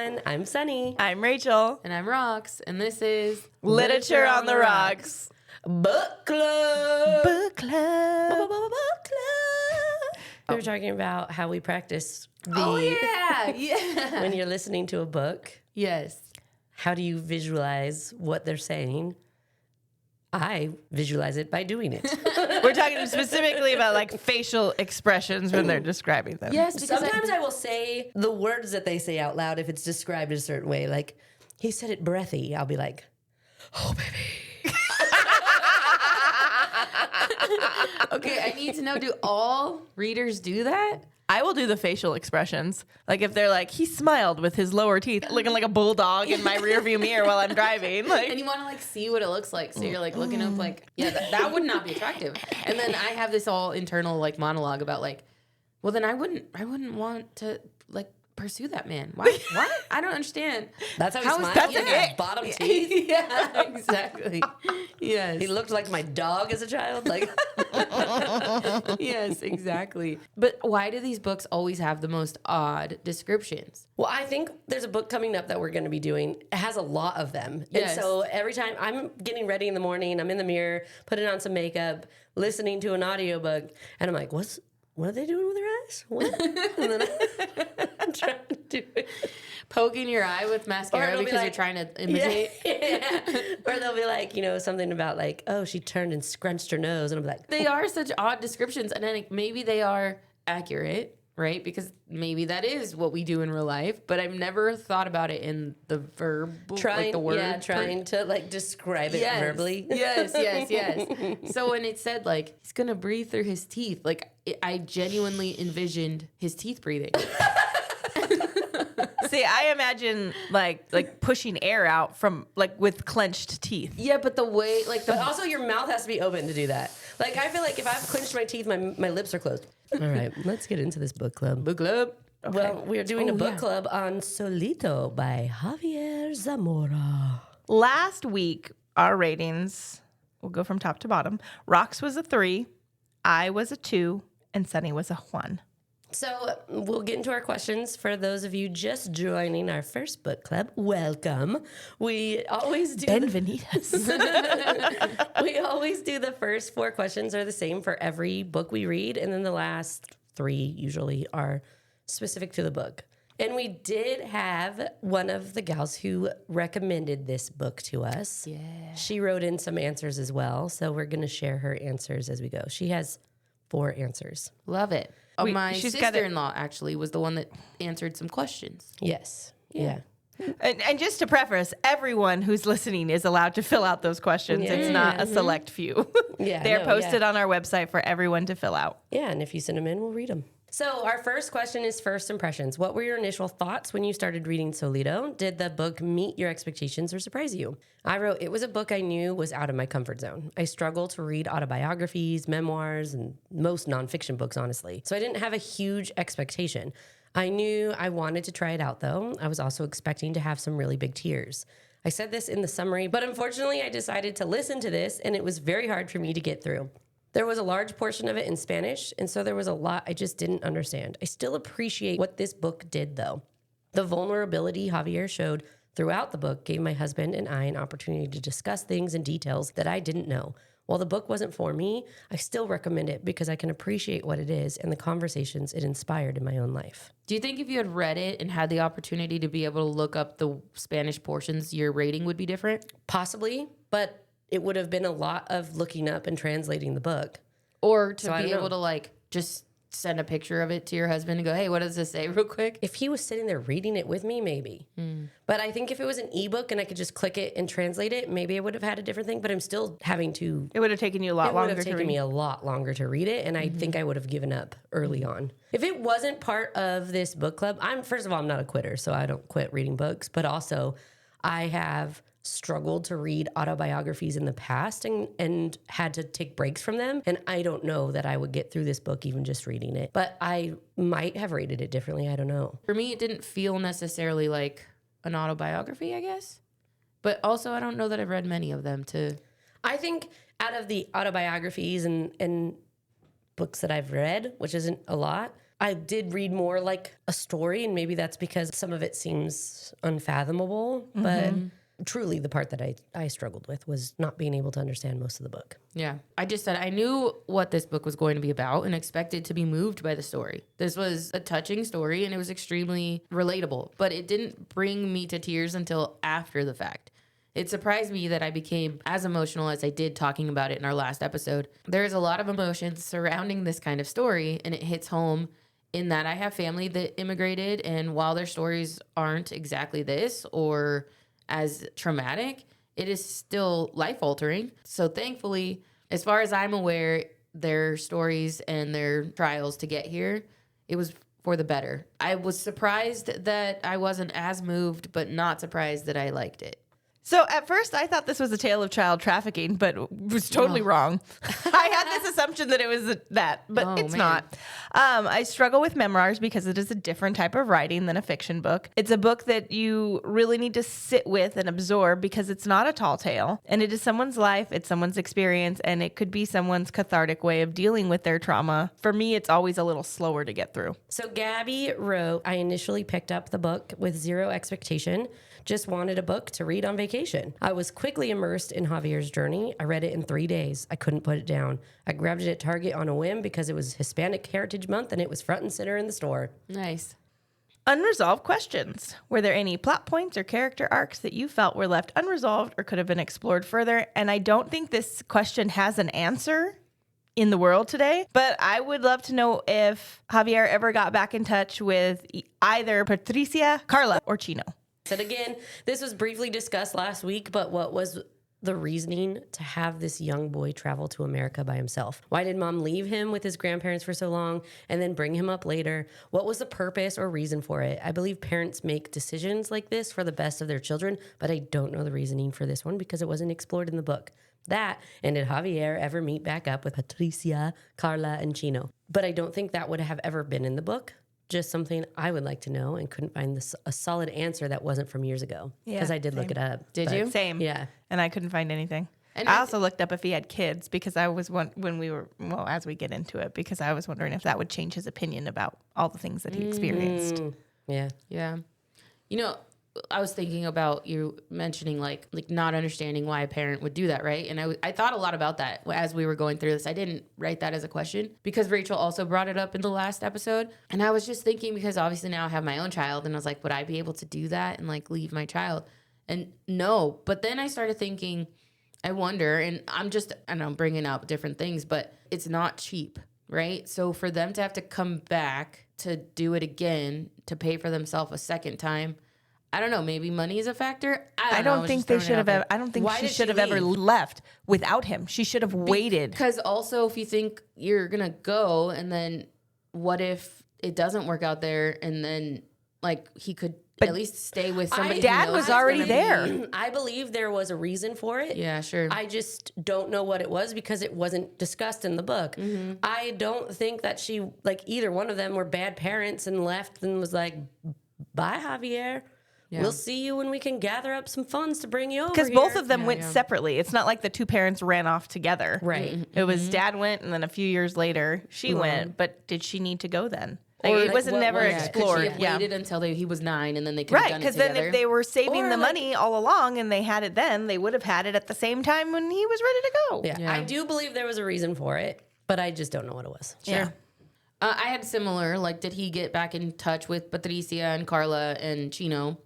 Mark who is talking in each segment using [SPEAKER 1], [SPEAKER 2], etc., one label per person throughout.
[SPEAKER 1] everyone. I'm Sunny.
[SPEAKER 2] I'm Rachel.
[SPEAKER 3] And I'm Rox. And this is
[SPEAKER 2] Literature on the Rocks.
[SPEAKER 1] Book Club.
[SPEAKER 2] Book Club.
[SPEAKER 1] Book Club. We were talking about how we practice
[SPEAKER 3] yeah.
[SPEAKER 1] when you're listening to a book.
[SPEAKER 3] Yes.
[SPEAKER 1] How do you visualize what they're saying? I visualize it by doing it.
[SPEAKER 2] We're talking specifically about like facial expressions when they're describing them.
[SPEAKER 3] Yes, because
[SPEAKER 1] Sometimes I will say the words that they say out loud if it's described a certain way. Like, he said it breathy. I'll be like, oh, baby.
[SPEAKER 3] okay, I need to know, do all readers do that?
[SPEAKER 2] I will do the facial expressions. Like if they're like, he smiled with his lower teeth, looking like a bulldog in my rearview mirror while I'm driving. Like,
[SPEAKER 3] And you want to like see what it looks like. So you're like looking up like, yeah, that would not be attractive. And then I have this all internal like monologue about like, well then I wouldn't want to like pursue that man. Why? What? I don't understand.
[SPEAKER 1] That's how he smiled.
[SPEAKER 2] that's
[SPEAKER 1] With
[SPEAKER 2] it.
[SPEAKER 1] his bottom teeth.
[SPEAKER 3] yeah, exactly. Yes.
[SPEAKER 1] He looked like my dog as a child. Like,
[SPEAKER 3] yes, exactly. But why do these books always have the most odd descriptions?
[SPEAKER 1] well, I think there's a book coming up that we're going to be doing. It has a lot of them.
[SPEAKER 3] Yes.
[SPEAKER 1] And so every time I'm getting ready in the morning, I'm in the mirror, putting on some makeup, listening to an audiobook, and I'm like, what are they doing with their eyes? What? And then I'm trying to do it.
[SPEAKER 3] Poking your eye with mascara
[SPEAKER 1] it'll be
[SPEAKER 3] because you're
[SPEAKER 1] like-
[SPEAKER 3] trying to imitate.
[SPEAKER 1] Yeah. Or they'll be like, something about like, oh, she turned and scrunched her nose. And I'm like,
[SPEAKER 3] They are such odd descriptions, and then like, maybe they are accurate, right? Because maybe that is what we do in real life, but I've never thought about it in the verb, like the word.
[SPEAKER 1] trying to like describe it verbally.
[SPEAKER 3] Yes. So when it said like, he's going to breathe through his teeth, like I genuinely envisioned his teeth breathing.
[SPEAKER 2] see, I imagine like pushing air out from like with clenched teeth.
[SPEAKER 3] Yeah, but the way, like
[SPEAKER 1] But also your mouth has to be open to do that. Like, I feel like if I've clenched my teeth, my lips are closed. All right, let's get into this book club.
[SPEAKER 3] book club.
[SPEAKER 1] Well, we're doing a book club on Solito by Javier Zamora.
[SPEAKER 2] Last week, our ratings, we'll go from top to bottom. Rox was a 3, I was a 2, and Sunny was a 1.
[SPEAKER 1] So we'll get into our questions. For those of you just joining our first book club, welcome. We always do
[SPEAKER 2] Benvenidas.
[SPEAKER 1] we always do the first 4 questions are the same for every book we read, and then the last 3 usually are specific to the book. And we did have one of the gals who recommended this book to us.
[SPEAKER 3] Yeah.
[SPEAKER 1] She wrote in some answers as well, so we're going to share her answers as we go. She has 4 answers.
[SPEAKER 3] Love it. My
[SPEAKER 2] she's got it.
[SPEAKER 3] sister-in-law actually was the one that answered some questions.
[SPEAKER 1] Yes. Yeah.
[SPEAKER 2] And just to preface, everyone who's listening is allowed to fill out those questions.
[SPEAKER 1] Yeah.
[SPEAKER 2] It's not a select few.
[SPEAKER 1] Yeah,
[SPEAKER 2] They're
[SPEAKER 1] no,
[SPEAKER 2] posted
[SPEAKER 1] yeah.
[SPEAKER 2] on our website for everyone to fill out.
[SPEAKER 1] Yeah, and if you send them in, we'll read them. So our first question is first impressions. What were your initial thoughts when you started reading Solito? Did the book meet your expectations or surprise you? I wrote, it was a book I knew was out of my comfort zone. I struggle to read autobiographies, memoirs, and most nonfiction books, honestly. So I didn't have a huge expectation. I knew I wanted to try it out, though. I was also expecting to have some really big tears. I said this in the summary, but unfortunately I decided to listen to this, and it was very hard for me to get through. There was a large portion of it in Spanish, and so there was a lot I just didn't understand. I still appreciate what this book did, though. The vulnerability Javier showed throughout the book gave my husband and I an opportunity to discuss things and details that I didn't know. While the book wasn't for me, I still recommend it because I can appreciate what it is and the conversations it inspired in my own life.
[SPEAKER 3] Do you think if you had read it and had the opportunity to be able to look up the Spanish portions, your rating would be different?
[SPEAKER 1] Possibly, but it would have been a lot of looking up and translating the book.
[SPEAKER 3] Or to
[SPEAKER 1] I
[SPEAKER 3] be
[SPEAKER 1] don't
[SPEAKER 3] able
[SPEAKER 1] know.
[SPEAKER 3] to like just send a picture of it to your husband and go, hey, what does this say real quick?
[SPEAKER 1] If he was sitting there reading it with me, maybe. But I think if it was an ebook and I could just click it and translate it, maybe I would have had a different thing. But I'm still having to.
[SPEAKER 2] It would have taken you a lot
[SPEAKER 1] It would
[SPEAKER 2] longer
[SPEAKER 1] have
[SPEAKER 2] to
[SPEAKER 1] taken
[SPEAKER 2] read.
[SPEAKER 1] me a lot longer to read it, and I think I would have given up early on. If it wasn't part of this book club, first of all, I'm not a quitter, so I don't quit reading books. But also, I have struggled to read autobiographies in the past and had to take breaks from them. And I don't know that I would get through this book even just reading it. But I might have rated it differently. I don't know.
[SPEAKER 3] For me, it didn't feel necessarily like an autobiography, I guess. But also, I don't know that I've read many of them to...
[SPEAKER 1] I think out of the autobiographies and books that I've read, which isn't a lot, I did read more like a story, and maybe that's because some of it seems unfathomable. But truly, the part that I struggled with was not being able to understand most of the book.
[SPEAKER 3] Yeah. I just said I knew what this book was going to be about and expected to be moved by the story. This was a touching story and it was extremely relatable, but it didn't bring me to tears until after the fact. It surprised me that I became as emotional as I did talking about it in our last episode. There's a lot of emotions surrounding this kind of story, and it hits home in that I have family that immigrated, and while their stories aren't exactly this or as traumatic, it is still life-altering. So thankfully, as far as I'm aware, their stories and their trials to get here, it was for the better. I was surprised that I wasn't as moved, but not surprised that I liked it.
[SPEAKER 2] So at first I thought this was a tale of child trafficking, but was totally wrong. I had this assumption that it was that, but it's not. I struggle with memoirs because it is a different type of writing than a fiction book. It's a book that you really need to sit with and absorb because it's not a tall tale, and it is someone's life, it's someone's experience, and it could be someone's cathartic way of dealing with their trauma. For me, it's always a little slower to get through.
[SPEAKER 1] So Gabby wrote, I initially picked up the book with zero expectation. Just wanted a book to read on vacation. I was quickly immersed in Javier's journey. I read it in 3 days. I couldn't put it down. I grabbed it at Target on a whim because it was Hispanic Heritage Month and it was front and center in the store.
[SPEAKER 3] Nice.
[SPEAKER 2] Unresolved questions. Were there any plot points or character arcs that you felt were left unresolved or could have been explored further? And I don't think this question has an answer in the world today, but I would love to know if Javier ever got back in touch with either Patricia, Carla, or Chino.
[SPEAKER 1] And again, this was briefly discussed last week, but what was the reasoning to have this young boy travel to America by himself? Why did mom leave him with his grandparents for so long and then bring him up later? What was the purpose or reason for it? I believe parents make decisions like this for the best of their children, but I don't know the reasoning for this one because it wasn't explored in the book. That, and did Javier ever meet back up with Patricia, Carla, and Chino? But I don't think that would have ever been in the book. Just something I would like to know and couldn't find a solid answer that wasn't from years ago. Because I did look it up.
[SPEAKER 3] Did you?
[SPEAKER 2] Same.
[SPEAKER 1] Yeah.
[SPEAKER 2] And I couldn't find anything.
[SPEAKER 3] And
[SPEAKER 2] I also looked up if he had kids because I was as we get into it, because I was wondering if that would change his opinion about all the things that he experienced.
[SPEAKER 1] Yeah.
[SPEAKER 3] Yeah. You know, I was thinking about you mentioning like not understanding why a parent would do that, right? And I thought a lot about that as we were going through this. I didn't write that as a question because Rachel also brought it up in the last episode. And I was just thinking, because obviously now I have my own child, and I was like, would I be able to do that and like leave my child? And no. But then I started thinking, I wonder, and I'm bringing up different things, but it's not cheap, right? So for them to have to come back to do it again, to pay for themselves a second time, I don't know. Maybe money is a factor. I don't
[SPEAKER 2] think they should have. I don't think she should have ever left without him. She should have waited.
[SPEAKER 3] Because also, if you think you're gonna go, and then what if it doesn't work out there, and then like he could at least stay with somebody.
[SPEAKER 2] Dad was already there.
[SPEAKER 1] I believe there was a reason for it.
[SPEAKER 3] Yeah, sure.
[SPEAKER 1] I just don't know what it was because it wasn't discussed in the book. I don't think that she, like, either one of them were bad parents and left and was like, bye, Javier. Yeah. We'll see you when we can gather up some funds to bring you over.
[SPEAKER 2] Because both of them went separately. It's not like the two parents ran off together.
[SPEAKER 1] Right.
[SPEAKER 2] It was dad went, and then a few years later she went. But did she need to go then? Like, it wasn't never explored.
[SPEAKER 3] Could she have waited until he was 9 and then they could have done it together?
[SPEAKER 2] Right, because then if they were saving the money all along and they had it then, they would have had it at the same time when he was ready to go.
[SPEAKER 1] Yeah. I do believe there was a reason for it, but I just don't know what it was.
[SPEAKER 3] Sure. Yeah. I had similar, like, did he get back in touch with Patricia and Carla and Chino?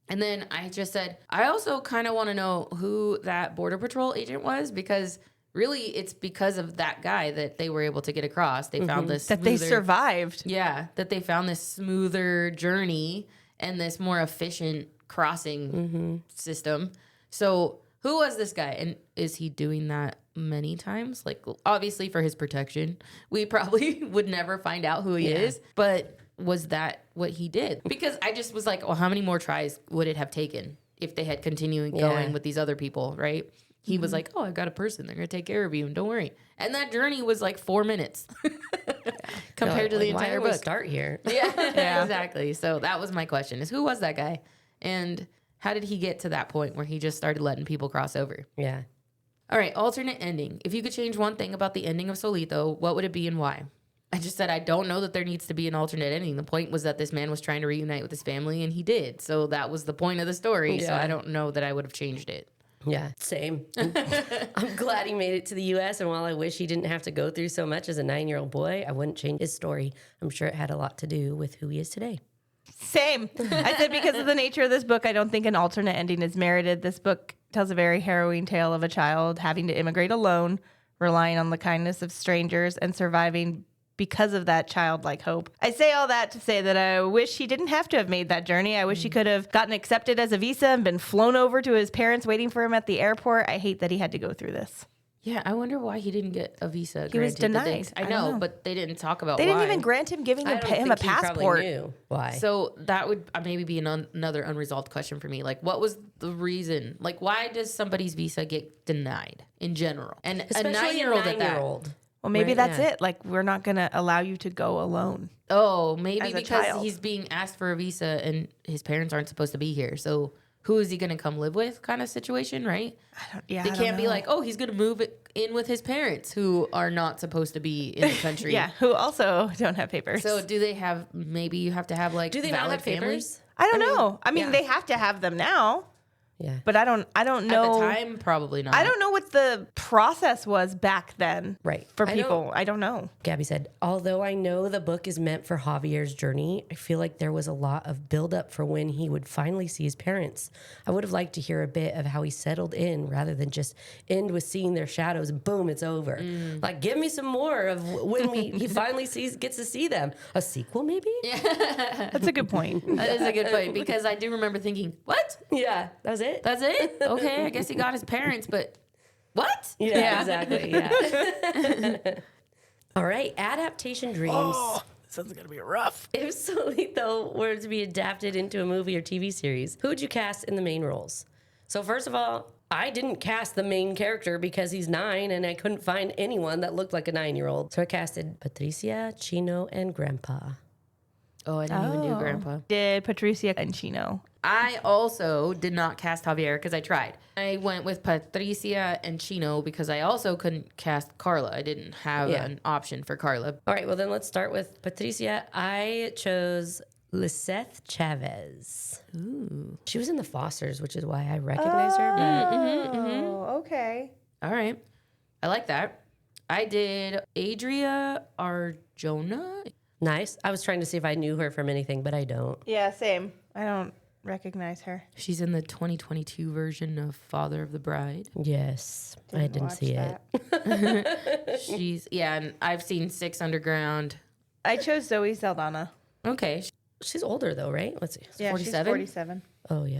[SPEAKER 3] And then I just said, I also kind of want to know who that Border Patrol agent was, because really it's because of that guy that they were able to get across. They found this
[SPEAKER 2] that they survived.
[SPEAKER 3] Yeah, that they found this smoother journey and this more efficient crossing system. So who was this guy? And is he doing that many times? Like, obviously for his protection. We probably would never find out who he is, but was that what he did? Because I just was like, well, how many more tries would it have taken if they had continued going with these other people, right? He was like, oh, I got a person. They're going to take care of you, and don't worry. And that journey was like 4 minutes compared to the entire book.
[SPEAKER 1] Start here.
[SPEAKER 3] Yeah, exactly. So that was my question, is who was that guy? And how did he get to that point where he just started letting people cross over?
[SPEAKER 1] Yeah.
[SPEAKER 3] All right, alternate ending. If you could change one thing about the ending of Solito, what would it be and why? I just said I don't know that there needs to be an alternate ending. The point was that this man was trying to reunite with his family, and he did. So that was the point of the story. So I don't know that I would have changed it.
[SPEAKER 1] Yeah, same. I'm glad he made it to the U.S. And while I wish he didn't have to go through so much as a 9-year-old boy, I wouldn't change his story. I'm sure it had a lot to do with who he is today.
[SPEAKER 2] Same. I said because of the nature of this book, I don't think an alternate ending is merited. This book tells a very harrowing tale of a child having to immigrate alone, relying on the kindness of strangers, and surviving because of that childlike hope. I say all that to say that I wish he didn't have to have made that journey. I wish he could have gotten accepted as a visa and been flown over to his parents waiting for him at the airport. I hate that he had to go through this.
[SPEAKER 3] Yeah, I wonder why he didn't get a visa.
[SPEAKER 2] He was denied.
[SPEAKER 3] I know, but they didn't talk about
[SPEAKER 2] They
[SPEAKER 3] why.
[SPEAKER 2] didn't even grant him giving him a
[SPEAKER 1] He probably
[SPEAKER 2] passport.
[SPEAKER 1] knew why.
[SPEAKER 3] So that would maybe be another unresolved question for me. Like, what was the reason? Like, why does somebody's visa get denied in general? And
[SPEAKER 1] Especially
[SPEAKER 3] a 9-year-old at that.
[SPEAKER 2] Well, maybe
[SPEAKER 1] Right,
[SPEAKER 2] that's
[SPEAKER 1] yeah.
[SPEAKER 2] it. Like, we're not going to allow you to go alone.
[SPEAKER 3] Oh, maybe
[SPEAKER 2] As a
[SPEAKER 3] because
[SPEAKER 2] child.
[SPEAKER 3] he's being asked for a visa and his parents aren't supposed to be here. So who is he going to come live with kind of situation, right? They can't be like, oh, he's going to move in with his parents who are not supposed to be in the country.
[SPEAKER 2] Yeah, who also don't have papers.
[SPEAKER 3] So do they have, maybe you have to have like
[SPEAKER 1] Do they not
[SPEAKER 3] valid
[SPEAKER 1] have papers?
[SPEAKER 2] I don't know. I mean,
[SPEAKER 3] yeah.
[SPEAKER 2] they have to have them now,
[SPEAKER 1] Yeah.
[SPEAKER 2] but I don't know.
[SPEAKER 3] At the time, probably not.
[SPEAKER 2] I don't know what the process was back then.
[SPEAKER 1] Right.
[SPEAKER 2] For
[SPEAKER 1] I
[SPEAKER 2] people. I don't know.
[SPEAKER 1] Gabby said, although I know the book is meant for Javier's journey, I feel like there was a lot of buildup for when he would finally see his parents. I would have liked to hear a bit of how he settled in rather than just end with seeing their shadows and boom, it's over. Like, give me some more of when he finally gets to see them. A sequel, maybe?
[SPEAKER 2] That's a good point.
[SPEAKER 3] That is a good point because I do remember thinking, what?
[SPEAKER 1] Yeah, that was it.
[SPEAKER 3] That's it? Okay, I guess he got his parents, but what?
[SPEAKER 1] Yeah, exactly. Yeah. All right, adaptation dreams.
[SPEAKER 2] This one's going to be rough.
[SPEAKER 1] If Solito were to be adapted into a movie or TV series, who would you cast in the main roles? So first of all, I didn't cast the main character because he's 9 and I couldn't find anyone that looked like a 9-year-old. So I casted Patricia, Chino, and Grandpa.
[SPEAKER 3] Oh, I didn't even do Grandpa.
[SPEAKER 2] Did Patricia and Chino.
[SPEAKER 3] I also did not cast Javier because I tried. I went with Patricia and Chino because I also couldn't cast Carla. I didn't have an option for Carla.
[SPEAKER 1] All right, well then let's start with Patricia. I chose Lisette Chavez. Ooh. She was in The Fosters, which is why I recognized her. But
[SPEAKER 2] Oh, okay.
[SPEAKER 3] All right. I like that. I did Adria Arjona.
[SPEAKER 1] nice. I was trying to see if I knew her from anything, but I don't.
[SPEAKER 2] Yeah, same. I don't recognize her.
[SPEAKER 3] She's in the 2022 version of Father of the Bride.
[SPEAKER 1] Yes, I didn't
[SPEAKER 2] watch
[SPEAKER 1] see
[SPEAKER 2] that.
[SPEAKER 3] She's, and I've seen 6 Underground.
[SPEAKER 2] I chose Zoe Saldana.
[SPEAKER 3] Okay.
[SPEAKER 1] She's older though, right? Let's see.
[SPEAKER 2] Yeah,
[SPEAKER 3] 47?
[SPEAKER 2] she's 47.
[SPEAKER 1] Oh yeah,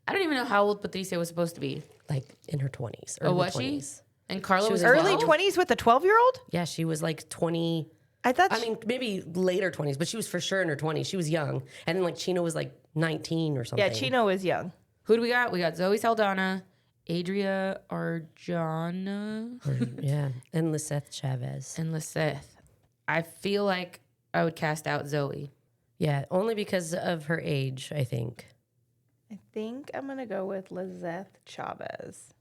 [SPEAKER 3] I don't even know how old Patricia was supposed to be.
[SPEAKER 1] like in her 20s.
[SPEAKER 3] Oh,
[SPEAKER 1] early
[SPEAKER 3] was
[SPEAKER 1] 20s.
[SPEAKER 3] she? And Carla
[SPEAKER 1] She
[SPEAKER 3] was
[SPEAKER 1] was
[SPEAKER 2] Early
[SPEAKER 3] 12?
[SPEAKER 2] 20s with a 12-year-old?
[SPEAKER 1] Yeah, she was like 20.
[SPEAKER 2] I thought
[SPEAKER 1] I mean, maybe later 20s, but she was for sure in her 20s. She was young. And then like Chino was like 19 or something.
[SPEAKER 2] yeah, Chino was young.
[SPEAKER 3] Who do we got? We got Zoe Saldana, Adria Arjona,
[SPEAKER 1] Yeah, and Lisette Chavez.
[SPEAKER 3] and Liseth. I feel like I would cast out Zoe.
[SPEAKER 1] Yeah, only because of her age, I think.
[SPEAKER 2] I think I'm going to go with Lizeth Chavez.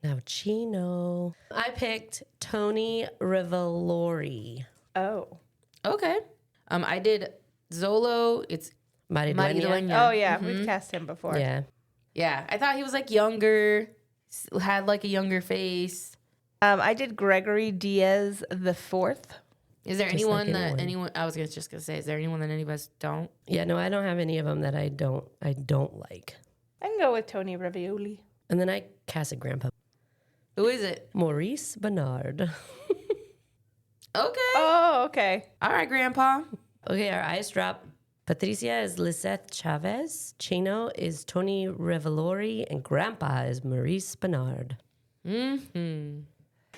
[SPEAKER 1] Now, Chino. I picked Tony Revolori.
[SPEAKER 2] Oh.
[SPEAKER 3] Okay. I did Zolo. It's
[SPEAKER 1] Maridueña.
[SPEAKER 3] Maridueña.
[SPEAKER 2] Oh, yeah. We've cast him before.
[SPEAKER 1] Yeah.
[SPEAKER 3] Yeah. I thought he was like younger, had like a younger face.
[SPEAKER 2] I did Gregory Diaz the Fourth.
[SPEAKER 3] Is there
[SPEAKER 1] Just
[SPEAKER 3] anyone
[SPEAKER 1] like
[SPEAKER 3] that
[SPEAKER 1] anyone.
[SPEAKER 3] anyone? I was just gonna say, is there anyone that any of us don't?
[SPEAKER 1] Yeah, no, I don't have any of them that I don't like.
[SPEAKER 2] I can go with Tony Ravioli.
[SPEAKER 1] And then I casted Grandpa.
[SPEAKER 3] Who is it?
[SPEAKER 1] Maurice Bernard.
[SPEAKER 3] Okay.
[SPEAKER 2] Oh, okay.
[SPEAKER 3] All right, Grandpa.
[SPEAKER 1] Okay, our eyes drop. Patricia is Lisette Chavez. Chino is Tony Revolori. And Grandpa is Maurice Bernard.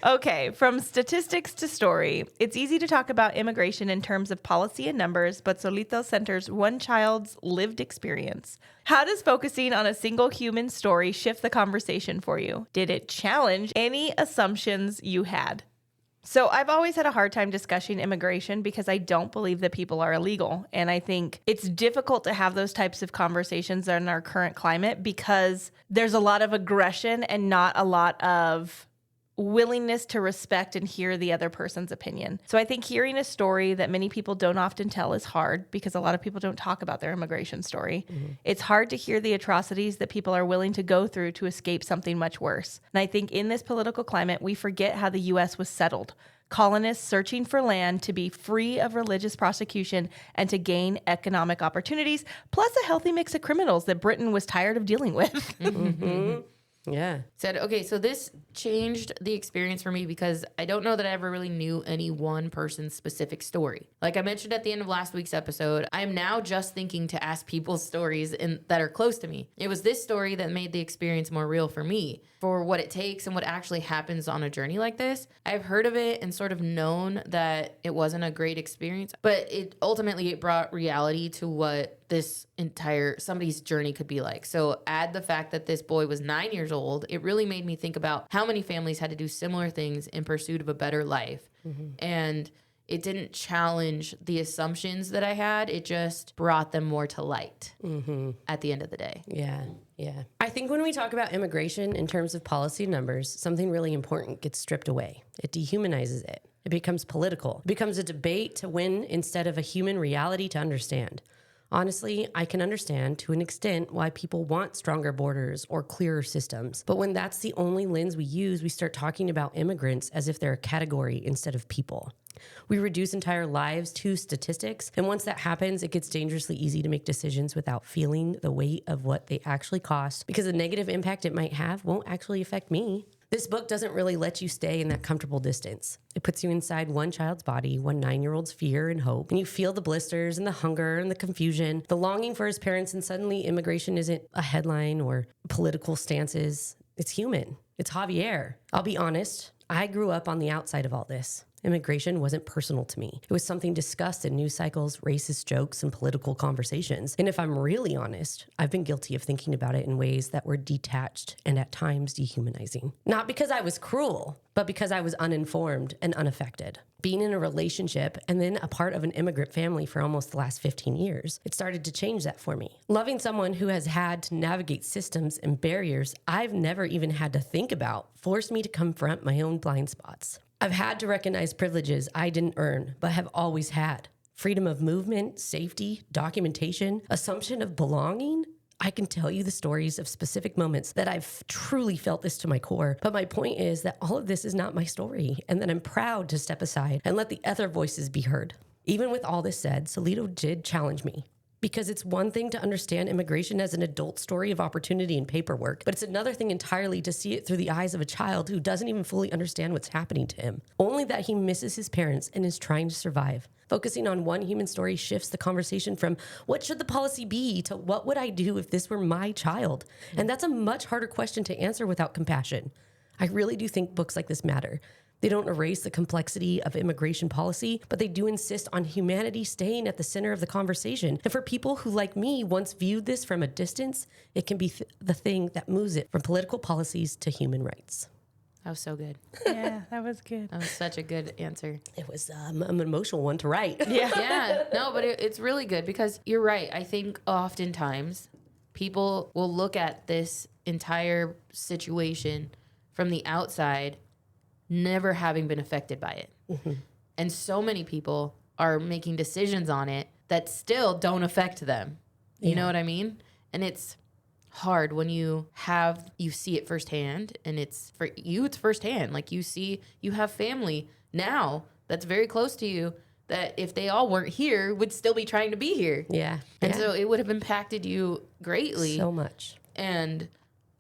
[SPEAKER 2] Okay, from statistics to story, it's easy to talk about immigration in terms of policy and numbers, but Solito centers one child's lived experience. How does focusing on a single human story shift the conversation for you? Did it challenge any assumptions you had? So I've always had a hard time discussing immigration because I don't believe that people are illegal. And I think it's difficult to have those types of conversations in our current climate because there's a lot of aggression and not a lot of willingness to respect and hear the other person's opinion. So I think hearing a story that many people don't often tell is hard because a lot of people don't talk about their immigration story. It's hard to hear the atrocities that people are willing to go through to escape something much worse. And I think in this political climate, we forget how the U.S. was settled. Colonists searching for land to be free of religious prosecution and to gain economic opportunities, plus a healthy mix of criminals that Britain was tired of dealing with.
[SPEAKER 1] Yeah.
[SPEAKER 3] Said, okay, so this changed the experience for me because I don't know that I ever really knew any one person's specific story. Like I mentioned at the end of last week's episode, I am now just thinking to ask people's stories that are close to me. It was this story that made the experience more real for me, for what it takes and what actually happens on a journey like this. I've heard of it and sort of known that it wasn't a great experience, but it ultimately brought reality to what this entire somebody's journey could be like. So add the fact that this boy was 9 years old, it really made me think about how many families had to do similar things in pursuit of a better life. And it didn't challenge the assumptions that I had. It just brought them more to light at the end of the day.
[SPEAKER 1] Yeah. Yeah. I think when we talk about immigration in terms of policy numbers, something really important gets stripped away. It dehumanizes it. It becomes political. It becomes a debate to win instead of a human reality to understand. Honestly, I can understand to an extent why people want stronger borders or clearer systems. But when that's the only lens we use, we start talking about immigrants as if they're a category instead of people. We reduce entire lives to statistics. And once that happens, it gets dangerously easy to make decisions without feeling the weight of what they actually cost, because the negative impact it might have won't actually affect me. This book doesn't really let you stay in that comfortable distance. It puts you inside one child's body, one 9-year-old's fear and hope, and you feel the blisters and the hunger and the confusion, the longing for his parents, and suddenly immigration isn't a headline or political stances. It's human. It's Javier. I'll be honest, I grew up on the outside of all this. Immigration wasn't personal to me. It was something discussed in news cycles, racist jokes, and political conversations. And if I'm really honest, I've been guilty of thinking about it in ways that were detached and at times dehumanizing. Not because I was cruel, but because I was uninformed and unaffected. Being in a relationship and then a part of an immigrant family for almost the last 15 years, it started to change that for me. Loving someone who has had to navigate systems and barriers I've never even had to think about forced me to confront my own blind spots. I've had to recognize privileges I didn't earn, but have always had. Freedom of movement, safety, documentation, assumption of belonging. I can tell you the stories of specific moments that I've truly felt this to my core. But my point is that all of this is not my story, and that I'm proud to step aside and let the other voices be heard. Even with all this said, Solito did challenge me. Because it's one thing to understand immigration as an adult story of opportunity and paperwork, but it's another thing entirely to see it through the eyes of a child who doesn't even fully understand what's happening to him. Only that he misses his parents and is trying to survive. Focusing on one human story shifts the conversation from what should the policy be to what would I do if this were my child? And that's a much harder question to answer without compassion. I really do think books like this matter. They don't erase the complexity of immigration policy, but they do insist on humanity staying at the center of the conversation. And for people who, like me, once viewed this from a distance, it can be the thing that moves it from political policies to human rights.
[SPEAKER 3] That was so good.
[SPEAKER 2] Yeah, that was good.
[SPEAKER 3] That was such a good answer.
[SPEAKER 1] It was an emotional one to write.
[SPEAKER 3] Yeah. No, but it's really good because you're right. I think oftentimes people will look at this entire situation from the outside, never having been affected by it. Mm-hmm. And so many people are making decisions on it that still don't affect them. You know what I mean? And it's hard when you see it firsthand, and it's for you, it's firsthand. Like you have family now that's very close to you that if they all weren't here would still be trying to be here.
[SPEAKER 1] Yeah.
[SPEAKER 3] And so it would have impacted you greatly.
[SPEAKER 1] So much.
[SPEAKER 3] And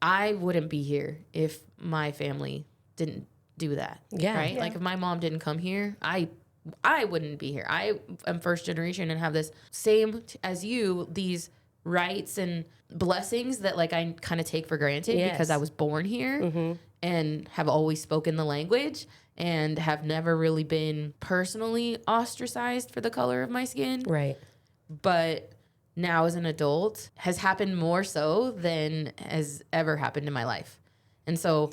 [SPEAKER 3] I wouldn't be here if my family didn't do that.
[SPEAKER 1] Yeah.
[SPEAKER 3] Right?
[SPEAKER 1] Yeah.
[SPEAKER 3] Like if my mom didn't come here, I wouldn't be here. I am first generation and have this same as you, these rights and blessings that like I kind of take for granted because I was born here and have always spoken the language and have never really been personally ostracized for the color of my skin.
[SPEAKER 1] Right.
[SPEAKER 3] But now as an adult has happened more so than has ever happened in my life. And so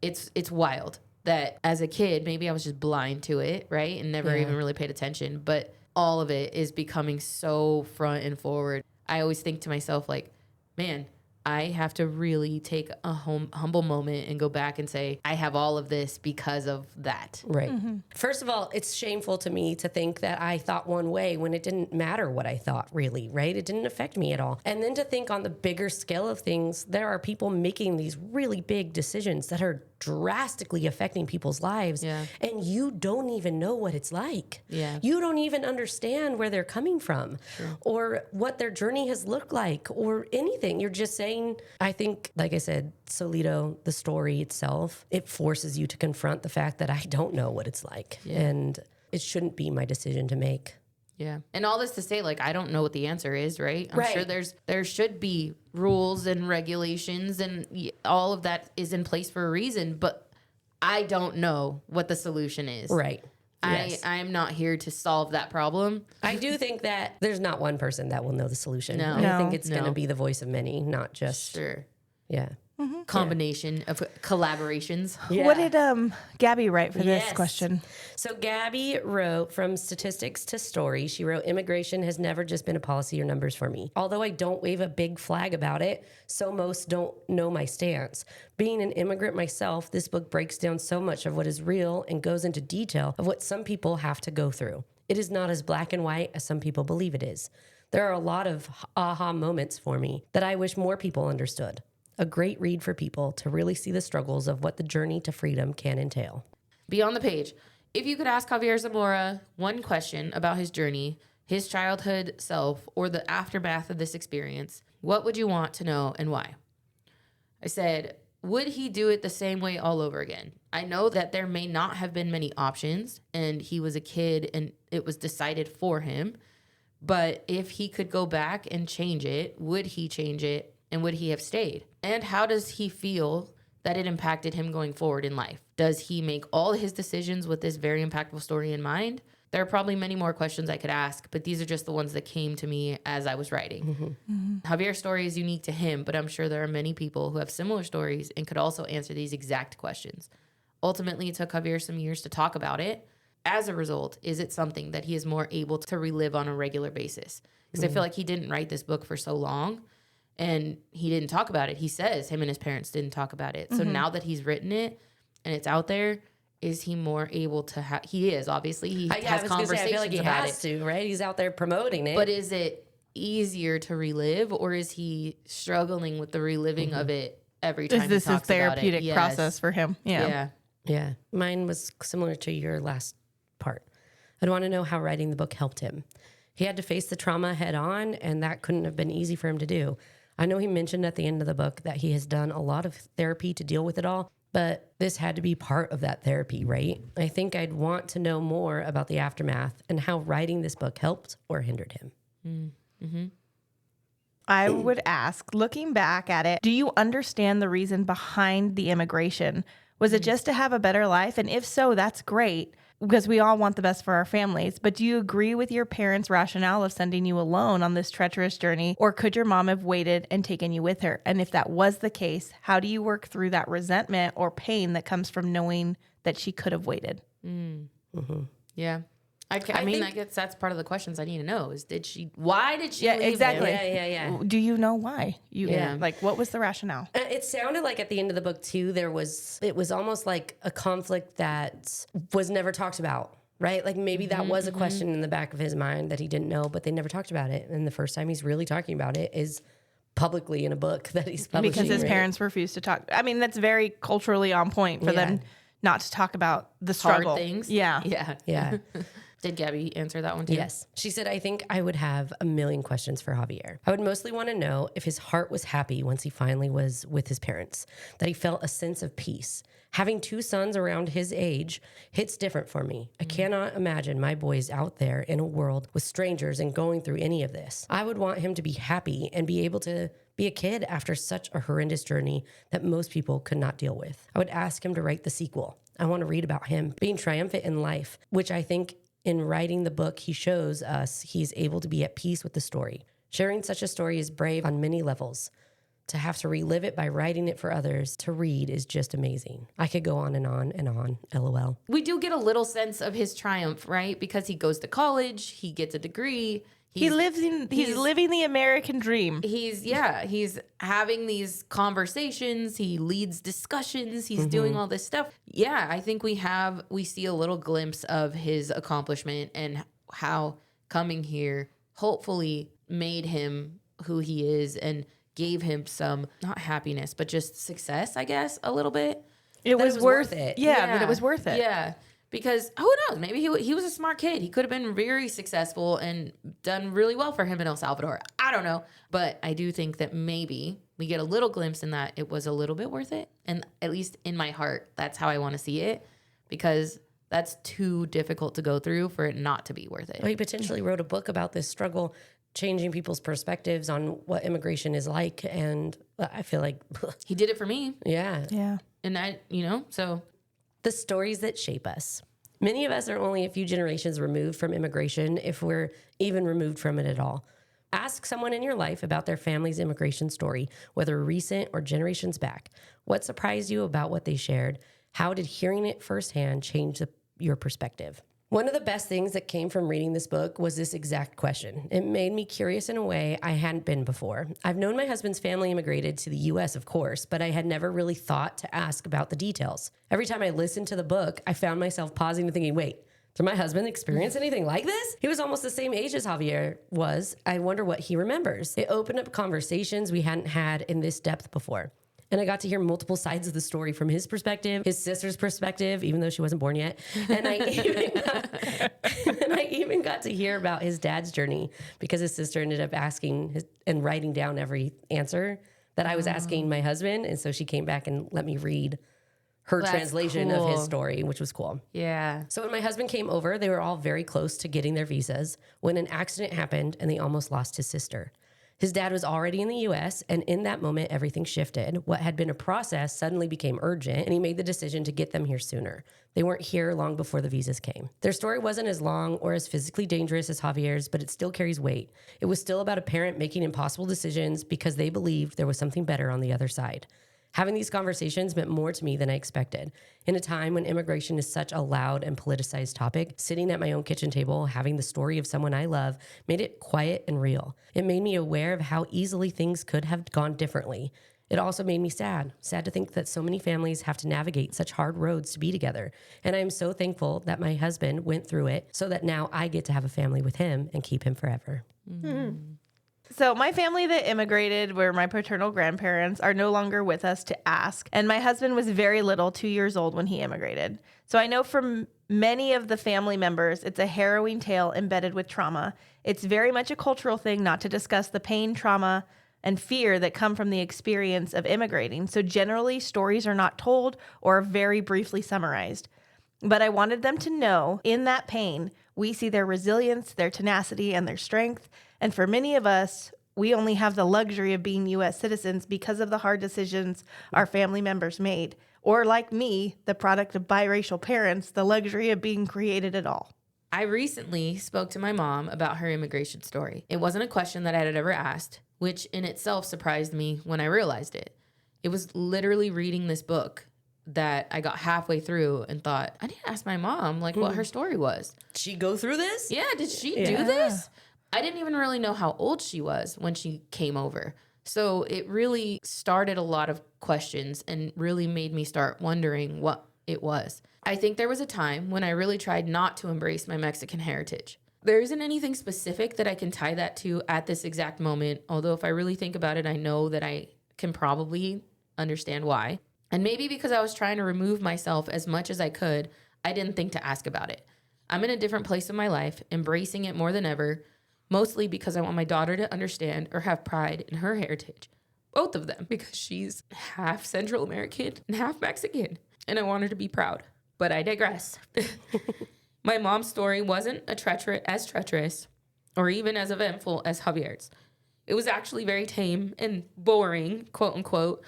[SPEAKER 3] it's wild that as a kid, maybe I was just blind to it, right? And never even really paid attention. But all of it is becoming so front and forward. I always think to myself, like, man, I have to really take a humble moment and go back and say, I have all of this because of that.
[SPEAKER 1] Right. First of all, it's shameful to me to think that I thought one way when it didn't matter what I thought, really, right? It didn't affect me at all. And then to think on the bigger scale of things, there are people making these really big decisions that are drastically affecting people's lives.
[SPEAKER 3] Yeah.
[SPEAKER 1] And you don't even know what it's like.
[SPEAKER 3] Yeah.
[SPEAKER 1] You don't even understand where they're coming from or what their journey has looked like or anything. You're just saying, I think, like I said, Solito, the story itself, it forces you to confront the fact that I don't know what it's like.
[SPEAKER 3] Yeah.
[SPEAKER 1] And it shouldn't be my decision to make.
[SPEAKER 3] Yeah. And all this to say, like, I don't know what the answer is, right? I'm
[SPEAKER 1] Right.
[SPEAKER 3] sure there should be rules and regulations and all of that is in place for a reason, but I don't know what the solution is.
[SPEAKER 1] Right. Yes.
[SPEAKER 3] I'm not here to solve that problem.
[SPEAKER 1] I do think that there's not one person that will know the solution.
[SPEAKER 3] No.
[SPEAKER 1] I think it's
[SPEAKER 3] No.
[SPEAKER 1] going to be the voice of many, not just,
[SPEAKER 3] Sure.
[SPEAKER 1] yeah.
[SPEAKER 3] Combination of collaborations.
[SPEAKER 1] Yeah.
[SPEAKER 2] What did Gabby write for this
[SPEAKER 1] Yes.
[SPEAKER 2] question?
[SPEAKER 1] So Gabby wrote, from statistics to story, she wrote, immigration has never just been a policy or numbers for me. Although I don't wave a big flag about it, so most don't know my stance. Being an immigrant myself, this book breaks down so much of what is real and goes into detail of what some people have to go through. It is not as black and white as some people believe it is. There are a lot of aha moments for me that I wish more people understood. A great read for people to really see the struggles of what the journey to freedom can entail.
[SPEAKER 3] Beyond the page. If you could ask Javier Zamora one question about his journey, his childhood self, or the aftermath of this experience, what would you want to know and why? I said, would he do it the same way all over again? I know that there may not have been many options, and he was a kid and it was decided for him. But if he could go back and change it, would he change it? And would he have stayed? And how does he feel that it impacted him going forward in life? Does he make all his decisions with this very impactful story in mind? There are probably many more questions I could ask, but these are just the ones that came to me as I was writing. Javier's story is unique to him, but I'm sure there are many people who have similar stories and could also answer these exact questions. Ultimately, it took Javier some years to talk about it. As a result, is it something that he is more able to relive on a regular basis? Because I feel like he didn't write this book for so long. And he didn't talk about it. He says him and his parents didn't talk about it. So now that he's written it and it's out there, is he more able to have... He is, obviously. He has conversations
[SPEAKER 1] I feel like he
[SPEAKER 3] about
[SPEAKER 1] has
[SPEAKER 3] it.
[SPEAKER 1] to, right? He's out there promoting it.
[SPEAKER 3] But is it easier to relive, or is he struggling with the reliving of it every time
[SPEAKER 2] Is this
[SPEAKER 3] he
[SPEAKER 2] his
[SPEAKER 3] talks about it?
[SPEAKER 2] therapeutic
[SPEAKER 3] Yes.
[SPEAKER 2] process for him?
[SPEAKER 3] Yeah.
[SPEAKER 1] yeah, mine was similar to your last part. I'd want to know how writing the book helped him. He had to face the trauma head on, and that couldn't have been easy for him to do. I know he mentioned at the end of the book that he has done a lot of therapy to deal with it all, but this had to be part of that therapy, right? I think I'd want to know more about the aftermath and how writing this book helped or hindered him.
[SPEAKER 2] I would ask, looking back at it, do you understand the reason behind the immigration? Was it just to have a better life? And if so, that's great, because we all want the best for our families. But do you agree with your parents' rationale of sending you alone on this treacherous journey? Or could your mom have waited and taken you with her? And if that was the case, how do you work through that resentment or pain that comes from knowing that she could have waited?
[SPEAKER 3] Yeah. I mean,
[SPEAKER 1] think-
[SPEAKER 3] I guess that's part of the questions I need to know is why did she leave
[SPEAKER 2] exactly.
[SPEAKER 3] him?
[SPEAKER 1] Yeah.
[SPEAKER 2] Do you know why?
[SPEAKER 3] Yeah.
[SPEAKER 2] Like, what was the rationale?
[SPEAKER 1] It sounded like at the end of the book too, it was almost like a conflict that was never talked about, right? Like maybe that was a question in the back of his mind that he didn't know, but they never talked about it. And the first time he's really talking about it is publicly in a book that he's publishing.
[SPEAKER 2] Because his
[SPEAKER 1] right?
[SPEAKER 2] parents refused to talk. I mean, that's very culturally on point for them not to talk about the struggle.
[SPEAKER 3] Hard things.
[SPEAKER 2] Yeah.
[SPEAKER 1] Yeah.
[SPEAKER 3] Did Gabby answer that one too?
[SPEAKER 1] Yes. She said, I think I would have a million questions for Javier. I would mostly want to know if his heart was happy once he finally was with his parents, that he felt a sense of peace. Having two sons around his age hits different for me. I cannot imagine my boys out there in a world with strangers and going through any of this. I would want him to be happy and be able to be a kid after such a horrendous journey that most people could not deal with. I would ask him to write the sequel. I want to read about him being triumphant in life, which I think in writing the book, he shows us he's able to be at peace with the story. Sharing such a story is brave on many levels. To have to relive it by writing it for others to read is just amazing. I could go on and on and on, LOL.
[SPEAKER 3] We do get a little sense of his triumph, right? Because he goes to college, he gets a degree,
[SPEAKER 2] He's living the American dream.
[SPEAKER 3] He's having these conversations. He leads discussions. He's doing all this stuff. Yeah, I think we see a little glimpse of his accomplishment and how coming here hopefully made him who he is and gave him some, not happiness, but just success, I guess, a little bit.
[SPEAKER 2] It was worth it. Yeah, that it was worth it.
[SPEAKER 3] Yeah. Because who knows? Maybe he was a smart kid. He could have been very successful and done really well for him in El Salvador. I don't know. But I do think that maybe we get a little glimpse in that it was a little bit worth it. And at least in my heart, that's how I want to see it. Because that's too difficult to go through for it not to be worth it.
[SPEAKER 1] Well, he potentially wrote a book about this struggle, changing people's perspectives on what immigration is like. And I feel like
[SPEAKER 3] he did it for me.
[SPEAKER 1] Yeah.
[SPEAKER 2] Yeah.
[SPEAKER 3] And so...
[SPEAKER 1] The stories that shape us. Many of us are only a few generations removed from immigration, if we're even removed from it at all. Ask someone in your life about their family's immigration story, whether recent or generations back. What surprised you about what they shared? How did hearing it firsthand change your perspective? One of the best things that came from reading this book was this exact question. It made me curious in a way I hadn't been before. I've known my husband's family immigrated to the U.S., of course, but I had never really thought to ask about the details. Every time I listened to the book, I found myself pausing and thinking, wait, did my husband experience anything like this? He was almost the same age as Javier was. I wonder what he remembers. It opened up conversations we hadn't had in this depth before. And I got to hear multiple sides of the story from his perspective, his sister's perspective, even though she wasn't born yet. And I even got to hear about his dad's journey because his sister ended up asking and writing down every answer that I was asking my husband. And so she came back and let me read her translation of his story, which was cool.
[SPEAKER 3] Yeah.
[SPEAKER 1] So when my husband came over, they were all very close to getting their visas when an accident happened and they almost lost his sister. His dad was already in the U.S., and in that moment, everything shifted. What had been a process suddenly became urgent, and he made the decision to get them here sooner. They weren't here long before the visas came. Their story wasn't as long or as physically dangerous as Javier's, but it still carries weight. It was still about a parent making impossible decisions because they believed there was something better on the other side. Having these conversations meant more to me than I expected. In a time when immigration is such a loud and politicized topic, sitting at my own kitchen table, having the story of someone I love, made it quiet and real. It made me aware of how easily things could have gone differently. It also made me sad to think that so many families have to navigate such hard roads to be together. And I am so thankful that my husband went through it so that now I get to have a family with him and keep him forever.
[SPEAKER 2] Mm-hmm. So my family that immigrated, where my paternal grandparents are no longer with us to ask. And my husband was very little, 2 years old when he immigrated. So I know from many of the family members, it's a harrowing tale embedded with trauma. It's very much a cultural thing not to discuss the pain, trauma, and fear that come from the experience of immigrating. So generally, stories are not told or very briefly summarized. But I wanted them to know in that pain, we see their resilience, their tenacity, and their strength. And for many of us, we only have the luxury of being U.S. citizens because of the hard decisions our family members made. Or like me, the product of biracial parents, the luxury of being created at all.
[SPEAKER 3] I recently spoke to my mom about her immigration story. It wasn't a question that I had ever asked, which in itself surprised me when I realized it. It was literally reading this book that I got halfway through and thought, I need to ask my mom what her story was.
[SPEAKER 1] Did she go through this?
[SPEAKER 3] Yeah, did she do this? I didn't even really know how old she was when she came over. So it really started a lot of questions and really made me start wondering what it was. I think there was a time when I really tried not to embrace my Mexican heritage. There isn't anything specific that I can tie that to at this exact moment, although if I really think about it, I know that I can probably understand why. And maybe because I was trying to remove myself as much as I could, I didn't think to ask about it. I'm in a different place in my life, embracing it more than ever, mostly because I want my daughter to understand or have pride in her heritage. Both of them, because she's half Central American and half Mexican, and I want her to be proud. But I digress. My mom's story wasn't as treacherous or even as eventful as Javier's. It was actually very tame and boring, quote unquote.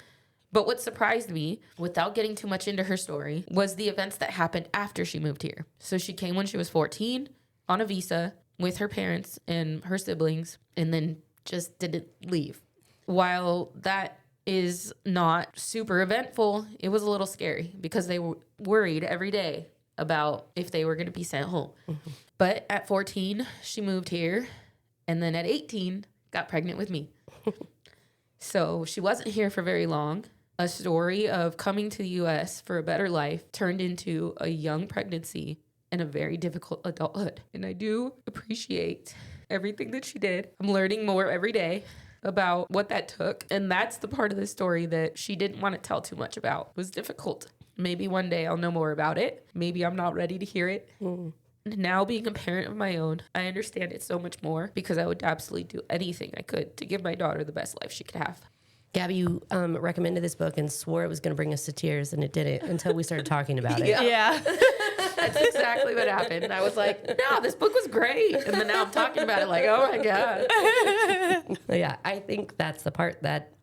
[SPEAKER 3] But what surprised me, without getting too much into her story, was the events that happened after she moved here. So she came when she was 14 on a visa with her parents and her siblings, and then just didn't leave. While that is not super eventful, it was a little scary because they were worried every day about if they were going to be sent home. Mm-hmm. But at 14, she moved here, And then at 18, got pregnant with me. So she wasn't here for very long. A story of coming to the U.S. for a better life turned into a young pregnancy and a very difficult adulthood. And I do appreciate everything that she did. I'm learning more every day about what that took. And that's the part of the story that she didn't want to tell too much about. It was difficult. Maybe one day I'll know more about it. Maybe I'm not ready to hear it. And now being a parent of my own, I understand it so much more because I would absolutely do anything I could to give my daughter the best life she could have.
[SPEAKER 1] Gabby, you recommended this book and swore it was going to bring us to tears, and it didn't until we started talking about it.
[SPEAKER 2] Yeah.
[SPEAKER 3] That's exactly what happened. I was like, no, this book was great. And then now I'm talking about it like, oh my God.
[SPEAKER 1] Yeah, I think that's the part that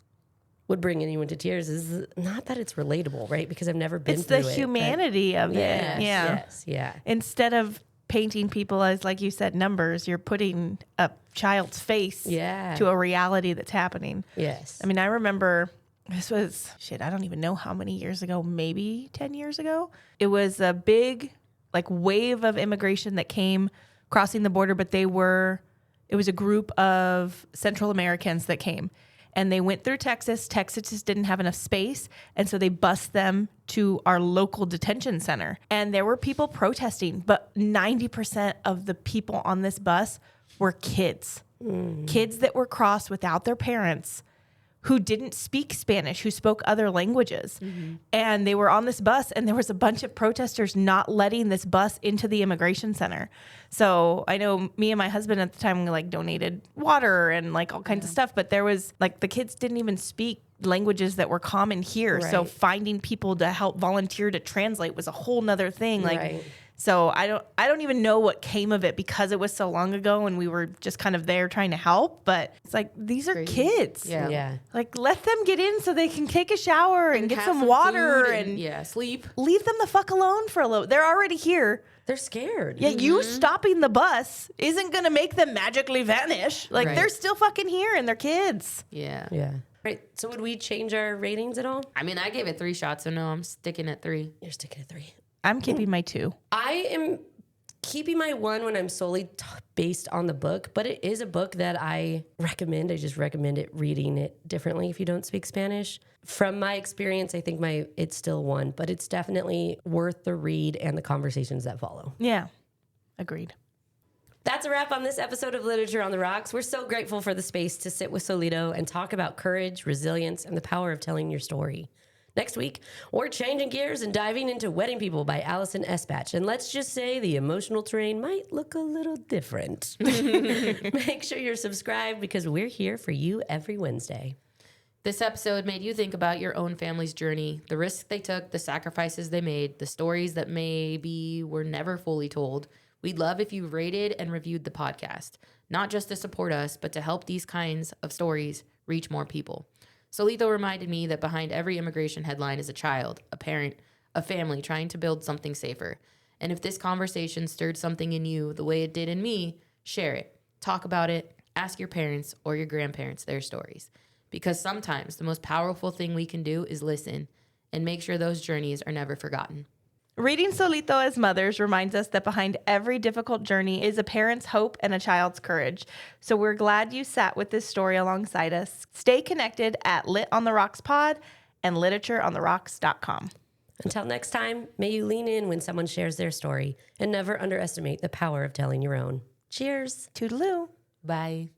[SPEAKER 1] would bring anyone to tears is not that it's relatable, right? Because I've never been through it.
[SPEAKER 2] It's the humanity of it.
[SPEAKER 1] Yes,
[SPEAKER 2] Yeah.
[SPEAKER 1] yes, yeah.
[SPEAKER 2] Instead of painting people as, like you said, numbers, you're putting a child's face to a reality that's happening.
[SPEAKER 1] Yes.
[SPEAKER 2] I mean, I remember this was, I don't even know how many years ago, maybe 10 years ago. It was a big, like, wave of immigration that came crossing the border, but it was a group of Central Americans that came. And they went through Texas. Texas just didn't have enough space. And so they bused them to our local detention center. And there were people protesting, but 90% of the people on this bus were kids. Kids that were crossed without their parents, who didn't speak Spanish, who spoke other languages. And they were on this bus, and there was a bunch of protesters not letting this bus into the immigration center. So I know me and my husband at the time, we like donated water and like all kinds of stuff, but there was like the kids didn't even speak languages that were common here.
[SPEAKER 1] Right.
[SPEAKER 2] So finding people to help volunteer to translate was a whole nother thing. Like, so I don't even know what came of it because it was so long ago and we were just kind of there trying to help. But it's like, these are kids.
[SPEAKER 1] Yeah.
[SPEAKER 2] Like, let them get in so they can take a shower and get
[SPEAKER 3] have
[SPEAKER 2] some water
[SPEAKER 3] food and sleep.
[SPEAKER 2] Leave them the fuck alone for a little. They're already here.
[SPEAKER 1] They're scared.
[SPEAKER 2] Yeah, you stopping the bus isn't going to make them magically vanish. Like, they're still fucking here and they're kids.
[SPEAKER 3] Yeah.
[SPEAKER 1] Yeah. Right. So would we change our ratings at all?
[SPEAKER 3] I mean, I gave it 3 shots, so no, I'm sticking at 3.
[SPEAKER 1] You're sticking at 3.
[SPEAKER 2] I'm keeping my 2.
[SPEAKER 1] I am keeping my 1 when I'm solely based on the book, but it is a book that I recommend. I just recommend reading it differently if you don't speak Spanish. From my experience, I think it's still 1, but it's definitely worth the read and the conversations that follow.
[SPEAKER 2] Yeah, agreed.
[SPEAKER 1] That's a wrap on this episode of Literature on the Rocks. We're so grateful for the space to sit with Solito and talk about courage, resilience, and the power of telling your story. Next week, we're changing gears and diving into Wedding People by Allison Espach. And let's just say the emotional terrain might look a little different. Make sure you're subscribed because we're here for you every Wednesday.
[SPEAKER 3] This episode made you think about your own family's journey, the risks they took, the sacrifices they made, the stories that maybe were never fully told. We'd love if you rated and reviewed the podcast, not just to support us, but to help these kinds of stories reach more people. Solito reminded me that behind every immigration headline is a child, a parent, a family trying to build something safer. And if this conversation stirred something in you the way it did in me, share it, talk about it, ask your parents or your grandparents their stories. Because sometimes the most powerful thing we can do is listen and make sure those journeys are never forgotten.
[SPEAKER 2] Reading Solito as mothers reminds us that behind every difficult journey is a parent's hope and a child's courage. So we're glad you sat with this story alongside us. Stay connected at Lit on the Rocks Pod and literatureontherocks.com.
[SPEAKER 1] Until next time, may you lean in when someone shares their story and never underestimate the power of telling your own. Cheers.
[SPEAKER 2] Toodaloo.
[SPEAKER 3] Bye.